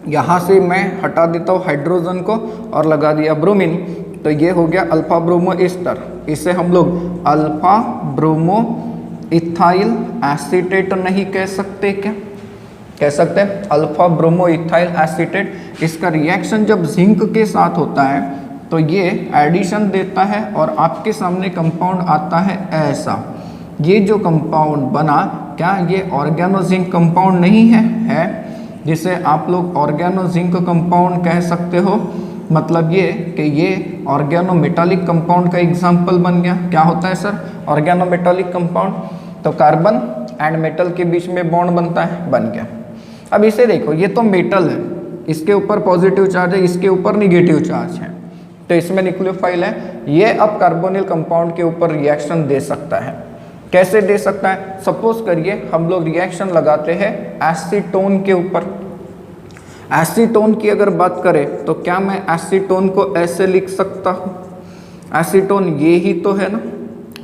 यहाँ से मैं हटा देता हूँ हाइड्रोजन को और लगा दिया ब्रोमीन, तो ये हो गया अल्फा ब्रोमो ईस्टर। इसे हम लोग अल्फा ब्रोमो इथाइल एसीटेट नहीं कह सकते क्या, कह सकते हैं अल्फा ब्रोमो इथाइल एसीटेट। इसका रिएक्शन जब जिंक के साथ होता है तो ये एडिशन देता है और आपके सामने कंपाउंड आता है ऐसा। ये जो कंपाउंड बना, क्या ये ऑर्गेनो जिंक कंपाउंड नहीं है जिसे आप लोग ऑर्गेनो जिंक कंपाउंड कह सकते हो। मतलब ये कि ये ऑर्गेनो मेटालिक कंपाउंड का एग्जाम्पल बन गया। क्या होता है सर? Organo metallic compound. तो कार्बन एंड मेटल के बीच में बॉन्ड बनता है, बन गया। अब इसे देखो, ये तो मेटल है, इसके ऊपर पॉजिटिव चार्ज है, इसके ऊपर निगेटिव चार्ज है, तो इसमें न्यूक्लियोफाइल है। ये अब कार्बोनिल कंपाउंड के ऊपर रिएक्शन दे सकता है। कैसे दे सकता है? सपोज करिए हम लोग रिएक्शन लगाते हैं एसीटोन के ऊपर। एसीटोन की अगर बात करें तो क्या मैं एसीटोन को ऐसे लिख सकता हूँ? एसीटोन ये ही तो है ना,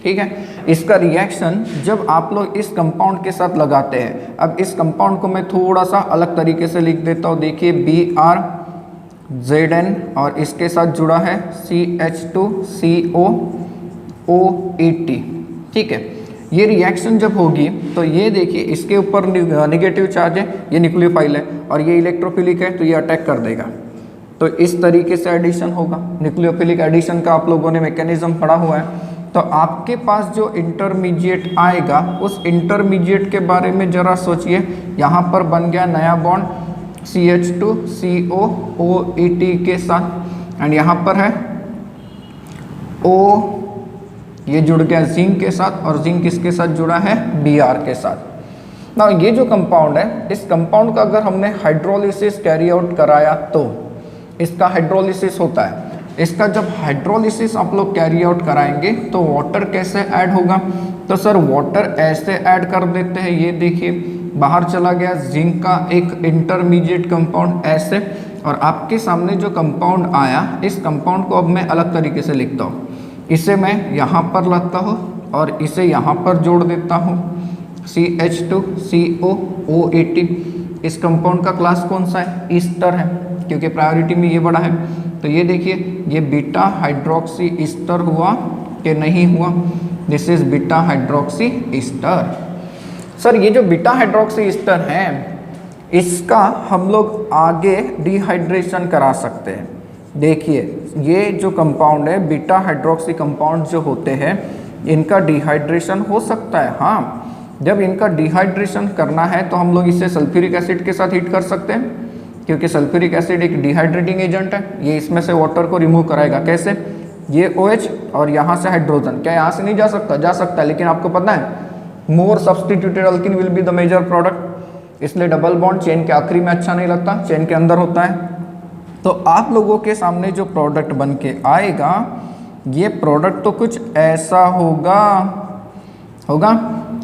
ठीक है। इसका रिएक्शन जब आप लोग इस कंपाउंड के साथ लगाते हैं, अब इस कंपाउंड को मैं थोड़ा सा अलग तरीके से लिख देता हूँ। देखिए BrZn और इसके साथ जुड़ा है CH2COOET, ठीक है। ये रिएक्शन जब होगी तो ये देखिए इसके ऊपर नेगेटिव चार्ज है, ये न्यूक्लियोफाइल है, और ये इलेक्ट्रोफिलिक है तो ये अटैक कर देगा। तो इस तरीके से एडिशन होगा। न्यूक्लियोफिलिक एडिशन का आप लोगों ने मैकेनिज्म पढ़ा हुआ है। तो आपके पास जो इंटरमीडिएट आएगा उस इंटरमीडिएट के बारे में जरा सोचिए। यहाँ पर बन गया नया बॉन्ड CH2COOET के साथ, एंड यहाँ पर है O, ये जुड़ गया जिंक के साथ, और जिंक किसके साथ जुड़ा है? Br के साथ। ना ये जो कंपाउंड है, इस कंपाउंड का अगर हमने हाइड्रोलिसिस कैरी आउट कराया तो इसका हाइड्रोलिसिस होता है। इसका जब हाइड्रोलिसिस आप लोग कैरी आउट कराएंगे तो वाटर कैसे ऐड होगा? तो सर वाटर ऐसे ऐड कर देते हैं, ये देखिए बाहर चला गया जिंक का एक इंटरमीडिएट कंपाउंड ऐसे, और आपके सामने जो कंपाउंड आया, इस कंपाउंड को अब मैं अलग तरीके से लिखता हूँ। इसे मैं यहाँ पर लाता हूँ और इसे यहाँ पर जोड़ देता हूँ CH2COOET। इस कंपाउंड का क्लास कौन सा है? ईस्टर है, क्योंकि प्रायोरिटी में ये बड़ा है। तो ये देखिए ये बीटा हाइड्रोक्सी ईस्टर हुआ कि नहीं हुआ? This is beta hydroxy Easter. Sir ये जो बीटा हाइड्रोक्सी ईस्टर है, इसका हम लोग आगे डिहाइड्रेशन करा सकते हैं। देखिए ये जो कंपाउंड है, बीटा हाइड्रोक्सी कंपाउंड जो होते हैं, इनका डिहाइड्रेशन हो सकता है। हाँ, जब इनका डिहाइड्रेशन करना है तो हम लोग इसे सल्फ्यूरिक एसिड के साथ हीट कर सकते हैं, क्योंकि सल्फ्यूरिक एसिड एक डिहाइड्रेटिंग एजेंट है। ये इसमें से वाटर को रिमूव कराएगा। कैसे? ये OH और यहाँ से हाइड्रोजन, क्या यहाँ से नहीं जा सकता? जा सकता है, लेकिन आपको पता है more substituted alkene will be the major product. इसलिए डबल बॉन्ड चेन के आखिरी में अच्छा नहीं लगता, चेन के अंदर होता है। तो आप लोगों के सामने जो प्रोडक्ट बन के आएगा, ये प्रोडक्ट तो कुछ ऐसा होगा।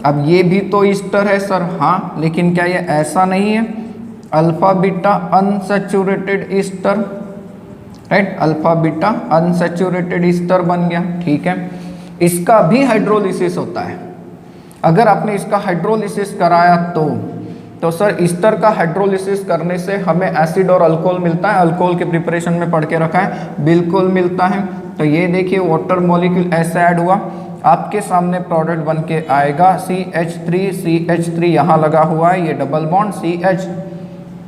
अब ये भी तो ईस्टर है सर, हाँ, लेकिन क्या ये ऐसा नहीं है? Alpha beta unsaturated Easter, right? Alpha beta unsaturated Easter बन गया, ठीक है। इसका भी हाइड्रोलिसिस होता है। अगर आपने इसका हाइड्रोलिसिस कराया तो सर ईस्टर का हाइड्रोलिसिस करने से हमें एसिड और अल्कोहल मिलता है। अल्कोहल के प्रिपरेशन में पढ़ के रखा है, बिल्कुल मिलता है। तो ये देखिए वाटर मॉलिक्यूल ऐसे ऐड हुआ, आपके सामने प्रोडक्ट बन के आएगा CH3 यहाँ लगा हुआ है, ये डबल बॉन्ड CH,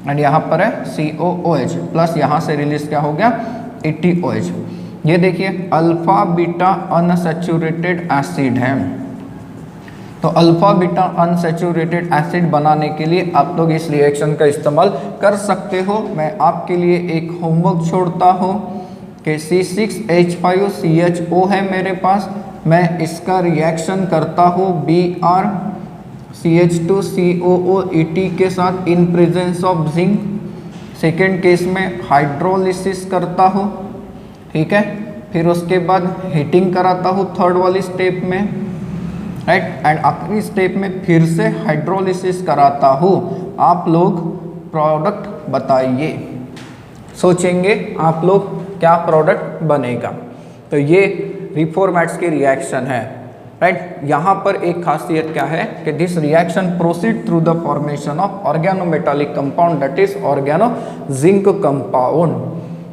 एंड यहाँ पर है COOH प्लस यहाँ से रिलीज क्या हो गया? ETOH। ये देखिए अल्फा बीटा अनसैचुरेटेड एसिड है। तो अल्फा बीटा अनसैचुरेटेड एसिड बनाने के लिए आप लोग इस रिएक्शन का इस्तेमाल कर सकते हो। मैं आपके लिए एक होमवर्क छोड़ता हूँ कि C6H5CHO है मेरे पास, मैं इसका रिएक्शन करता हूँ BrCH2COOET के साथ इन presence of zinc. Second case में हाइड्रोलिसिस करता हूँ, ठीक है। फिर उसके बाद हीटिंग कराता हूँ थर्ड वाली स्टेप में, राइट, एंड आखिरी स्टेप में फिर से हाइड्रोलिसिस कराता हूँ। आप लोग प्रोडक्ट बताइए, सोचेंगे आप लोग क्या प्रोडक्ट बनेगा। तो ये रिफॉर्मेट्स की रिएक्शन है, राइट। यहाँ पर एक खासियत क्या है कि this reaction proceed through the formation of organometallic compound, that is organo zinc compound.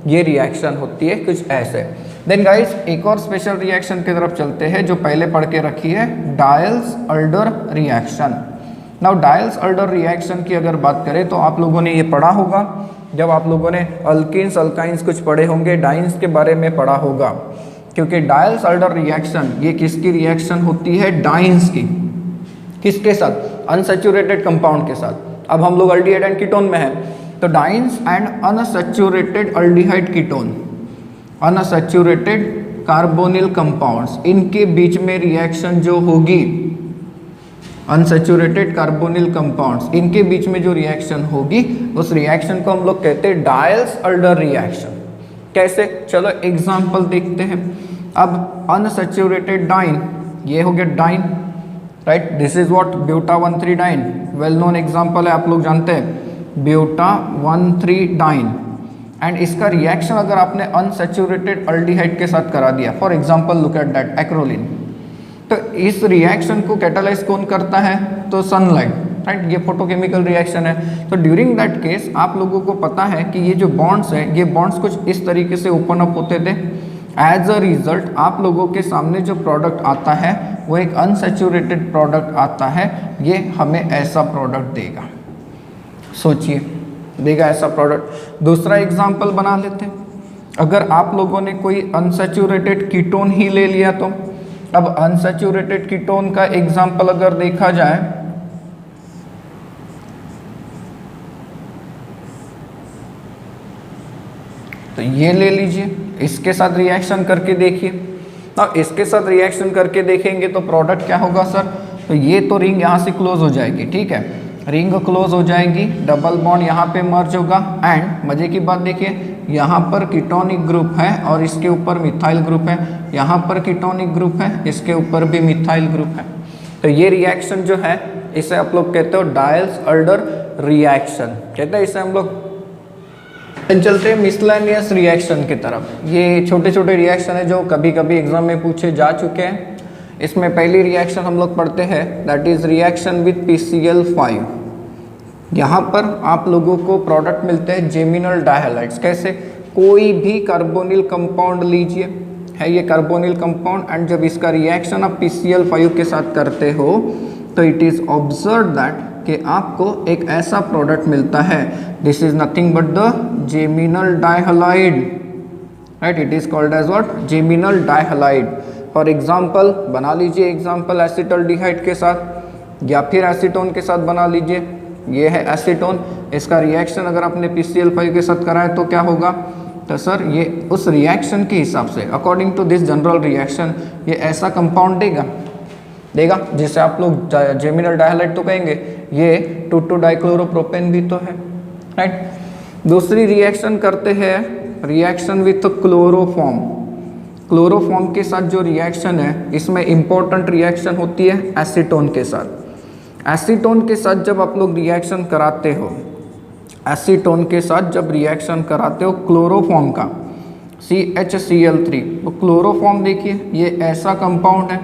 ये रिएक्शन होती है कुछ ऐसे। देन गाइस एक और स्पेशल रिएक्शन की तरफ चलते हैं जो पहले पढ़ के रखी है, dials alder reaction. Now dials-Elder reaction की अगर बात करें तो आप लोगों ने ये पढ़ा होगा, जब आप लोगों ने अल्किन्स अल्काइंस कुछ पढ़े होंगे, डाइन्स के बारे में पढ़ा होगा, क्योंकि डायल्स-एल्डर रिएक्शन ये किसकी रिएक्शन होती है? डाइन्स की। किसके साथ? अनसैचुरेटेड कंपाउंड के साथ। अब हम लोग अल्डिहाइड एंड कीटोन में हैं, तो dance and unsaturated aldehyde ketone, unsaturated carbonyl compounds, इनके बीच में रिएक्शन जो होगी, अनसैचुरेटेड कार्बोनिल कंपाउंड्स, इनके बीच में जो रिएक्शन होगी उस रिएक्शन को हम लोग कहते हैं डायल्स-एल्डर रिएक्शन। कैसे? चलो एग्जांपल देखते हैं। अब अनसैचुरेटेड डाइन, ये हो गया diene, right, this is what buta 1,3 diene, well known example है, आप लोग जानते हैं ब्यूटा 1,3 डाइन। एंड इसका रिएक्शन अगर आपने अनसैचुरेटेड अल्डिहाइड के साथ करा दिया, for example look at that acrolein, तो इस रिएक्शन को कैटालाइज कौन करता है? तो सनलाइट, राइट, ये फोटोकेमिकल रिएक्शन है। तो ड्यूरिंग दैट केस आप लोगों को पता है कि ये जो बॉन्ड्स है, ये बॉन्ड्स कुछ इस तरीके से ओपन अप होते थे। एज अ रिजल्ट आप लोगों के सामने जो प्रोडक्ट आता है वो एक अनसैचुरेटेड प्रोडक्ट आता है, ये हमें ऐसा प्रोडक्ट देगा। सोचिए, देगा ऐसा प्रोडक्ट। दूसरा एग्जाम्पल बना लेते हैं, अगर आप लोगों ने कोई अनसैचुरेटेड कीटोन ही ले लिया, तो अब अनसैचुरेटेड कीटोन का एग्जाम्पल अगर देखा जाए, तो ये ले लीजिए, इसके साथ रिएक्शन करके देखिए। अब इसके साथ रिएक्शन करके देखेंगे तो प्रोडक्ट क्या होगा सर? तो ये तो रिंग यहाँ से क्लोज हो जाएगी, ठीक है, रिंग क्लोज हो जाएगी, डबल बॉन्ड यहाँ पे मर्ज होगा। एंड मजे की बात देखिए, यहाँ पर कीटोनिक ग्रुप है और इसके ऊपर मिथाइल ग्रुप है, यहाँ पर कीटोनिक ग्रुप है, इसके ऊपर भी मिथाइल ग्रुप है। तो ये रिएक्शन जो है इसे आप लोग कहते हो डायल्स-एल्डर रिएक्शन कहते हैं। इसे हम लोग चलते हैं मिसलेनियस रिएक्शन की तरफ। ये छोटे छोटे रिएक्शन है जो कभी कभी एग्जाम में पूछे जा चुके हैं। इसमें पहली रिएक्शन हम लोग पढ़ते हैं, that is reaction with PCl5। यहाँ पर आप लोगों को प्रोडक्ट मिलते हैं जेमिनल डायहालाइड्स। कैसे? कोई भी कार्बोनिल कंपाउंड लीजिए, है ये कार्बोनिल कंपाउंड, एंड जब इसका रिएक्शन आप PCl5 के साथ करते हो तो इट इज ऑब्जर्व दैट कि आपको एक ऐसा प्रोडक्ट मिलता है, this is nothing but the geminal dihalide, right, it is called as what? Geminal dihalide. For example बना लीजिए एग्जाम्पल एसिटल्डिहाइड के साथ या फिर एसीटोन के साथ बना लीजिए। ये है एसीटोन, इसका रिएक्शन अगर आपने PCl5 के साथ कराए तो क्या होगा? तो सर ये उस रिएक्शन के हिसाब से, according to this general reaction, ये ऐसा कंपाउंड देगा जिसे आप लोग जेमिनल डायहालाइड तो कहेंगे। ये 2,2-डाइक्लोरोप्रोपेन भी तो है, राइट। दूसरी रिएक्शन करते हैं, रिएक्शन विथ क्लोरोफॉर्म। क्लोरोफॉर्म के साथ जो रिएक्शन है इसमें इंपॉर्टेंट रिएक्शन होती है एसीटोन के साथ। एसीटोन के साथ जब आप लोग रिएक्शन कराते हो, एसीटोन के साथ जब रिएक्शन कराते हो क्लोरोफॉर्म का CHCl3, तो क्लोरोफॉर्म देखिए ये ऐसा कंपाउंड है।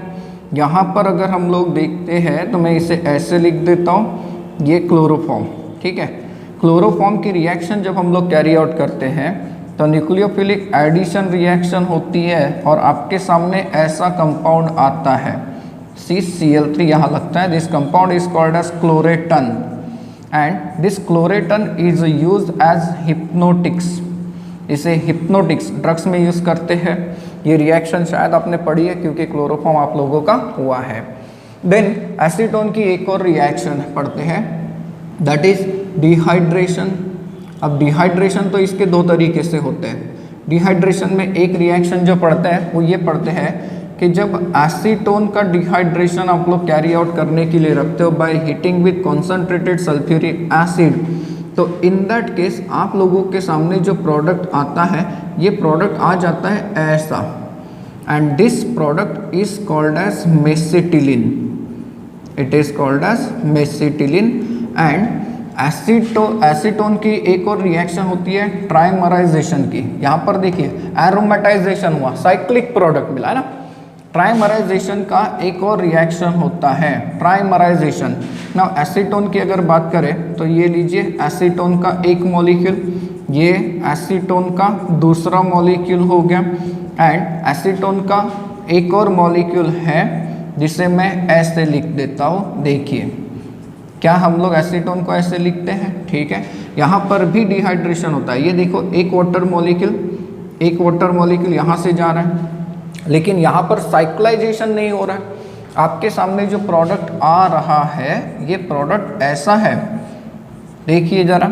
यहाँ पर अगर हम लोग देखते हैं तो मैं इसे ऐसे लिख देता हूँ, ये क्लोरोफॉर्म, ठीक है। क्लोरोफॉर्म की रिएक्शन जब हम लोग कैरी आउट करते हैं तो न्यूक्लियोफिलिक एडिशन रिएक्शन होती है और आपके सामने ऐसा कंपाउंड आता है CCl3 यहाँ लगता है। This compound is called as chloretone and this chloretone is used as hypnotics. इसे हिप्नोटिक्स ड्रग्स में यूज़ करते हैं। ये रिएक्शन शायद आपने पढ़ी है क्योंकि क्लोरोफॉर्म आप लोगों का हुआ है। देन एसीटोन की एक और रिएक्शन पढ़ते हैं, दैट इज डिहाइड्रेशन। अब डिहाइड्रेशन तो इसके दो तरीके से होते हैं। डिहाइड्रेशन में एक रिएक्शन जो पढ़ते हैं वो ये पढ़ते हैं कि जब एसीटोन का डिहाइड्रेशन आप लोग कैरी आउट करने के लिए रखते हो by heating with concentrated sulphuric acid, तो इन दैट केस आप लोगों के सामने जो प्रोडक्ट आता है ये प्रोडक्ट आ जाता है ऐसा, and this product is called as mesitylene. It is called as mesitylene. And acetone की एक और रिएक्शन होती है ट्राइमराइजेशन की। यहाँ पर देखिए एरोमेटाइजेशन हुआ, साइक्लिक प्रोडक्ट मिला है ना। ट्राइमराइजेशन का एक और रिएक्शन होता है ट्राइमराइजेशन। नाउ एसीटोन की अगर बात करें तो ये लीजिए एसीटोन का एक मॉलिक्यूल, ये एसीटोन का दूसरा मॉलिक्यूल हो गया, एंड एसीटोन का एक और मॉलिक्यूल है जिसे मैं ऐसे लिख देता हूँ, देखिए क्या हम लोग एसीटोन को ऐसे लिखते हैं, ठीक है। यहाँ पर भी डिहाइड्रेशन होता है। ये देखो एक वाटर मॉलिक्यूल यहाँ से जा रहा है, लेकिन यहाँ पर साइक्लाइजेशन नहीं हो रहा है। आपके सामने जो प्रोडक्ट आ रहा है ये प्रोडक्ट ऐसा है, देखिए जरा,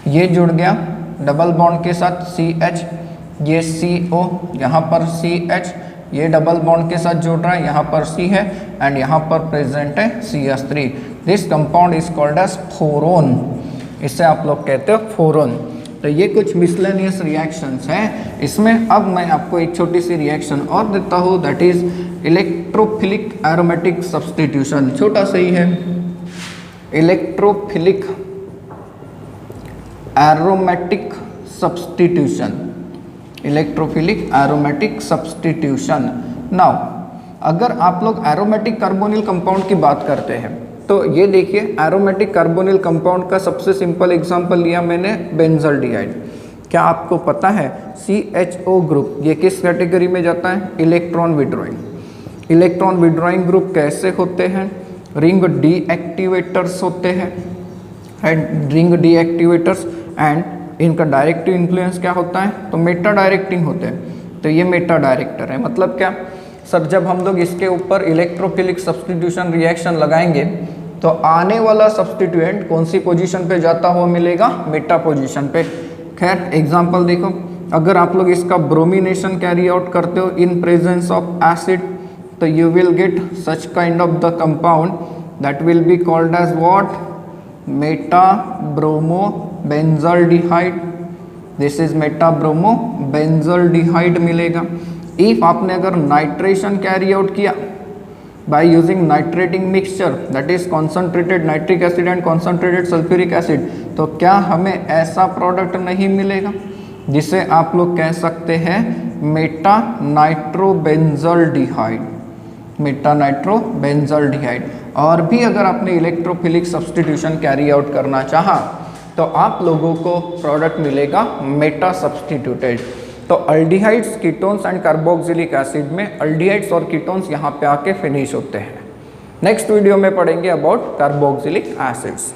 ये जुड़ गया डबल बॉन्ड के साथ CH, ये CO, यहाँ पर CH, ये डबल बॉन्ड के साथ जुड़ रहा है, यहाँ पर C है एंड यहाँ पर प्रेजेंट है CH3। This compound is called as phorone, इसे आप लोग कहते हो फोरोन। तो ये कुछ मिसलेनियस रिएक्शंस हैं। इसमें अब मैं आपको एक छोटी सी रिएक्शन और देता हूँ, that is electrophilic aromatic substitution. छोटा सा ही है, electrophilic aromatic substitution, electrophilic aromatic substitution. Now अगर आप लोग एरोमेटिक कार्बोनिल कंपाउंड की बात करते हैं तो ये देखिए, एरोमेटिक कार्बोनिल कंपाउंड का सबसे सिंपल एग्जांपल लिया मैंने, बेंजल्डिहाइड। क्या आपको पता है CHO ग्रुप ये किस कैटेगरी में जाता है? Electron withdrawing. Electron withdrawing group कैसे होते हैं? रिंग डीएक्टिवेटर्स होते हैं, रिंग डीएक्टिवेटर्स, एंड इनका डायरेक्टिव इन्फ्लुएंस क्या होता है? तो मेटा डायरेक्टिंग होते हैं। तो ये मेटा डायरेक्टर है। मतलब क्या सर, जब हम लोग इसके ऊपर इलेक्ट्रोफिलिक सब्स्टिट्यूशन रिएक्शन लगाएंगे तो आने वाला सब्स्टिट्यूएंट कौन सी पोजीशन पे जाता हुआ मिलेगा? मेटा पोजीशन पे। खैर एग्जांपल देखो, अगर आप लोग इसका ब्रोमिनेशन कैरी आउट करते हो इन प्रेजेंस ऑफ एसिड, तो you will get such kind of the compound that will be called as what? Meta bromo benzaldehyde. This is meta bromo benzaldehyde मिलेगा। इफ आपने अगर नाइट्रेशन कैरी आउट किया by using nitrating mixture, that is concentrated nitric acid and concentrated sulfuric acid, तो क्या हमें ऐसा product नहीं मिलेगा जिसे आप लोग कह सकते हैं मेटा नाइट्रोबेंजल्डिहाइड, मेटा नाइट्रोबेंजल्डिहाइड। और भी अगर आपने इलेक्ट्रोफिलिक सब्स्टिट्यूशन कैरी आउट करना चाहा तो आप लोगों को प्रोडक्ट मिलेगा मेटा सब्स्टिट्यूटेड। तो aldehydes, ketones and carboxylic acid में अल्डिहाइड्स और कीटोन्स यहाँ पे आके फिनिश होते हैं। नेक्स्ट वीडियो में पढ़ेंगे अबाउट कार्बोक्सिलिक एसिड्स।